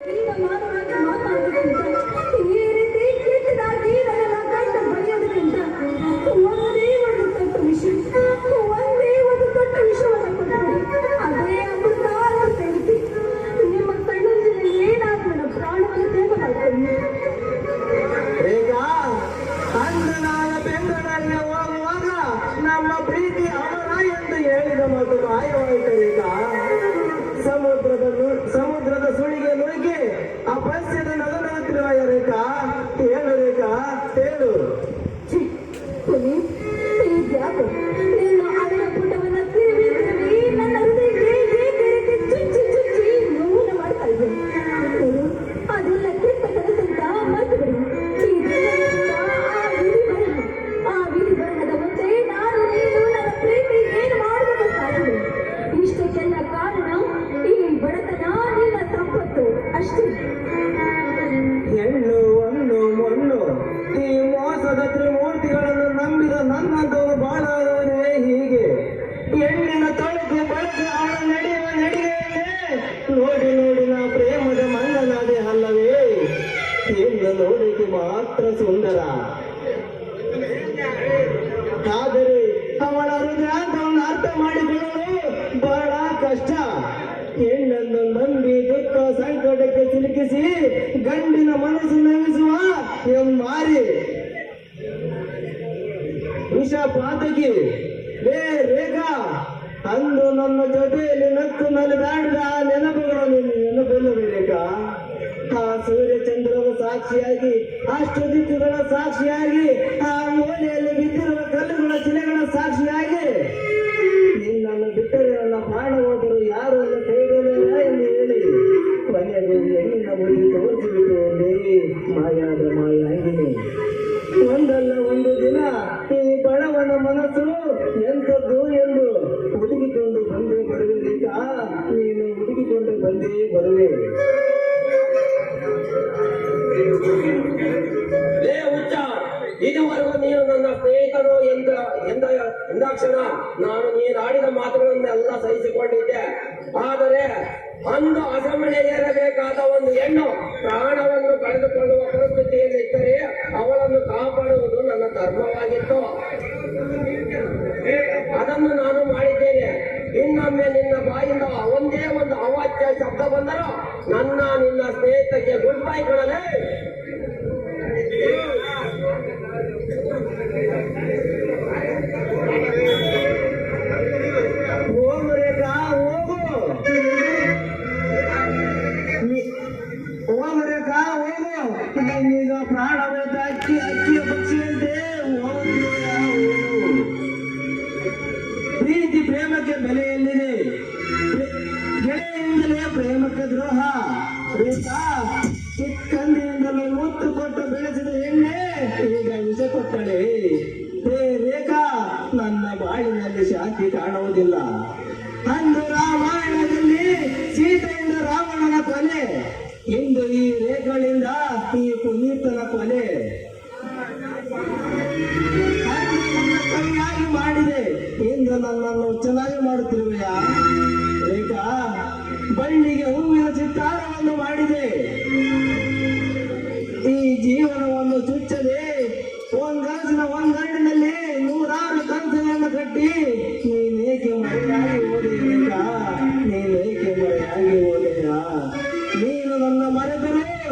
ಈಗ ಮಾತಾಡೋದಕ್ಕಿಂತ ಈ ರೀತಿ ಕೆಟ್ಟದಾಗಿ ನನ್ನ ಕಂಡು ಬರೆಯೋದಕ್ಕಿಂತ ಒಂದೇ ಒಂದು ದೊಡ್ಡ ವಿಷಯ ವಿಷಯವನ್ನು ಕೊಟ್ಟುಬಿಡಿ. ಅದೇ ಅಮೃತಾನ ಪ್ರೇಮಿಸಿ ನಿಮ್ಮ ಕಣ್ಣೊಂದಿಗೆ ಏನಾಗಿ ನನ್ನ ಪ್ರಾಣವನ್ನು ತ್ಯಾಗ ಮಾಡ್ತೀನಿ. ಈಗ ಅಂದನಾದ ಬೆಂಗಳೂರಿಗೆ ಹೋಗುವಾಗ ನಮ್ಮ ಪ್ರೀತಿ ಅಮರ ಎಂದು ಹೇಳಿದ ಮತ್ತು ಮಾಯವಾಯಿತು. ಈಗ ಸಮುದ್ರದ ಸುಳಿಗೆ ನುಗ್ಗಿ ಅಪಸ್ಯದ ನಗನಗುತ್ತಿರುವ ರೇಖಾ ಹೇಳು, ರೇಖಾ ಹೇಳು. ಯಾಕೋ ನೀನು ಅದರ ಪುಟವನ್ನು ತಿರುವಿ ನನ್ನ ಹೃದಯಕ್ಕೆ ಏಕೆ ರೀತಿ ಚುಚ್ಚಿ ನೋವನ್ನು ಮಾಡ್ತಾ ಇದ್ದೇನೆ. ಅದೆಲ್ಲ ಕೆಟ್ಟ ಕನಸಂತ ಮರೆತು ಬಿಡಿ. ಆ ವಿಧಿ ಬರಣದ ಮುಂಚೆ ನಾನು ನೀನು ನನ್ನ ಪ್ರೀತಿ ಏನು ಮಾಡಬೇಕಾಗಿದೆ. ಇಷ್ಟಕ್ಕೆಲ್ಲ ಕಾರಣ ಈ ಬಡತನ, ನಿನ್ನ ಸಂಪತ್ತು ಅಷ್ಟೇ. ಹೆಣ್ಣು ಒಂದು ಮಣ್ಣು ಈ ಮೋಸದ ತ್ರಿಮೂರ್ತಿಗಳನ್ನು ನಂಬಿದ ನನ್ನಂತವರು ಬಾಳಾದವರೇ ಹೀಗೆ. ಹೆಣ್ಣಿನ ತೊಳಕು ಬಳಕು ಅವಳ ನಡೆಯುವ ನಡಿಗೆಯನ್ನೇ ನೋಡಿ ನೋಡಿ ನಾ ಪ್ರೇಮದ ಮಂಗನಾದೆ ಅಲ್ಲವೇ. ಹೆಣ್ಣು ನೋಡಿಕೆ ಮಾತ್ರ ಸುಂದರ, ಆದರೆ ಅವಳ ಹೃದಯವನ್ನು ಅರ್ಥ ಮಾಡಿಕೊಳ್ಳಲು ಬಹಳ ಕಷ್ಟ. ಹೆಣ್ಣನ್ನು ನಂಬಿ ದುಃಖ ಸಂಕಟಕ್ಕೆ ಸಿಲುಕಿಸಿ ಗಂಡಿನ ಮನಸ್ಸು ನಮಿಸುವ ಎಂಮಾರಿ ವಿಷಪಾತಕಿ ರೇಖಾ. ಅಂದು ನನ್ನ ಜೊತೆಯಲ್ಲಿ ನಕ್ಕು ನಲಿದಾಡಿದ ಆ ನೆನಪುಗಳು ನೆನಪಿಲ್ಲಬೇಕಾ? ಆ ಸೂರ್ಯಚಂದ್ರನ ಸಾಕ್ಷಿಯಾಗಿ, ಅಷ್ಟು ದಿಕ್ಕುಗಳ ಸಾಕ್ಷಿಯಾಗಿ, ಆ ಮೂಲೆಯಲ್ಲಿ ಬಿದ್ದಿರುವ ಕಲ್ಲುಗಳ ಶಿಲೆಗಳ ಸಾಕ್ಷಿಯಾಗಿ ನಿನ್ನನ್ನು ಬಿಟ್ಟರೆ ನನ್ನ ಪ್ರಾಣ ಹೋದರು ಯಾರು ಅನ್ನ ಕೈಗೊಳ್ಳಲ್ಲ ಎಂದು ಹೇಳಿ ಕೊನೆಗೂ ಹೆಣ್ಣಿನ ಮುಗಿ ತೋರಿಸಿಬಿಟ್ಟು ದೇವಿ ಮಾಯಾದ ಮಾಯಾಂಗಿನಿ. ಒಂದಲ್ಲ ಒಂದು ದಿನ ಈ ಬಡವನ ಮನಸ್ಸು ಎಂಥದ್ದು ಎಂದು ಹುಡುಕಿಕೊಂಡು ಬಂದೇ ಬರುವುದಿಲ್ಲ. ನೀನು ಹುಡುಕಿಕೊಂಡು ಬಂದೇ ಬರುವೆ. ಇದುವರೆಗೂ ನೀನು ನನ್ನ ಸ್ನೇಹಿತರು ಎಂದಾಕ್ಷಣ ನಾನು ನೀನು ಆಡಿದ ಮಾತುಗಳನ್ನೆಲ್ಲ ಸಹಿಸಿಕೊಂಡಿದ್ದೆ. ಆದರೆ ಅಂದು ಅಸಮಣೆ ಏರಬೇಕಾದ ಒಂದು ಹೆಣ್ಣು ಪ್ರಾಣವನ್ನು ಕಳೆದುಕೊಳ್ಳುವ ಪರಿಸ್ಥಿತಿಯಲ್ಲಿ ಇದ್ದರೆ ಅವಳನ್ನು ಕಾಪಾಡುವುದು ನನ್ನ ಧರ್ಮವಾಗಿತ್ತು. ಅದನ್ನು ನಾನು ಮಾಡಿದ್ದೇನೆ. ಇನ್ನೊಮ್ಮೆ ನಿನ್ನ ಬಾಯಿಂದ ಒಂದೇ ಒಂದು ಅವಾಚ್ಯ ಶಬ್ದ ಬಂದರೂ ನಿನ್ನ ಸ್ನೇಹಿತಕ್ಕೆ ಗುಡ್ ಬೈ ಕೊಡಲೇ. ಹೋಗು ರೇಖಾ, ಹೋಗು. ಹೋಗು ರೇಖಾ, ಹೋಗು. ನೀನೀಗ ಪ್ರಾಣವಾದ ಅಕ್ಕಿಯ ಪಕ್ಷಿಯಂತೆ ಹೋಗು. ಪ್ರೀತಿ ಪ್ರೇಮಕ್ಕೆ ಬೆಲೆ ಎಲ್ಲಿದೆ? ಗೆಳೆಯಿಂದಲೇ ಪ್ರೇಮಕ್ಕೆ ದ್ರೋಹ. ರೇಖಾ, ಚಿಕ್ಕಂದಿನಿಂದಲೂ ಮುತ್ತು ಕೊಟ್ಟು ಬೆಳೆಸಿದ ಎಣ್ಣೆ ಈಗ ವಿಷ ಕೊಟ್ಟಳೆ. ರೇಖಾ, ನನ್ನ ಬಾಳಿನಲ್ಲಿ ಶಾಂತಿ ಕಾಣುವುದಿಲ್ಲ. ಅಂದು ರಾಮಾಯಣದಲ್ಲಿ ಸೀತೆಯಿಂದ ರಾವಣನ ಕೊಲೆ, ಇಂದು ಈ ರೇಖೆಗಳಿಂದ ಈ ಪುನೀತನ ಕೊಲೆ. ಕವಿಯಾಗಿ ಮಾಡಿದೆ, ಇಂದು ನನ್ನನ್ನು ಚೆನ್ನಾಗಿ ಮಾಡುತ್ತಿರುವೆಯಾ? ರೇಖಾ, ಬಳ್ಳಿಗೆ ಹೂವಿನ ಚಿತ್ತಾರವನ್ನು ಮಾಡಿದೆ, ಈ ಜೀವನವನ್ನು ಚುಚ್ಚದೆ ಒಂಗರಡಿನಲ್ಲಿ ನೂರಾರು ಕನಸುಗಳನ್ನು ಕಟ್ಟಿ ನೀನೇಕೆ ಮರೆಯಾಗಿ ಹೋದೆಯಾ? ನೀನೇಕೆ ಮರೆಯಾಗಿ ಹೋದೆಯಾ? ನೀನು ನನ್ನ ಮರೆತರು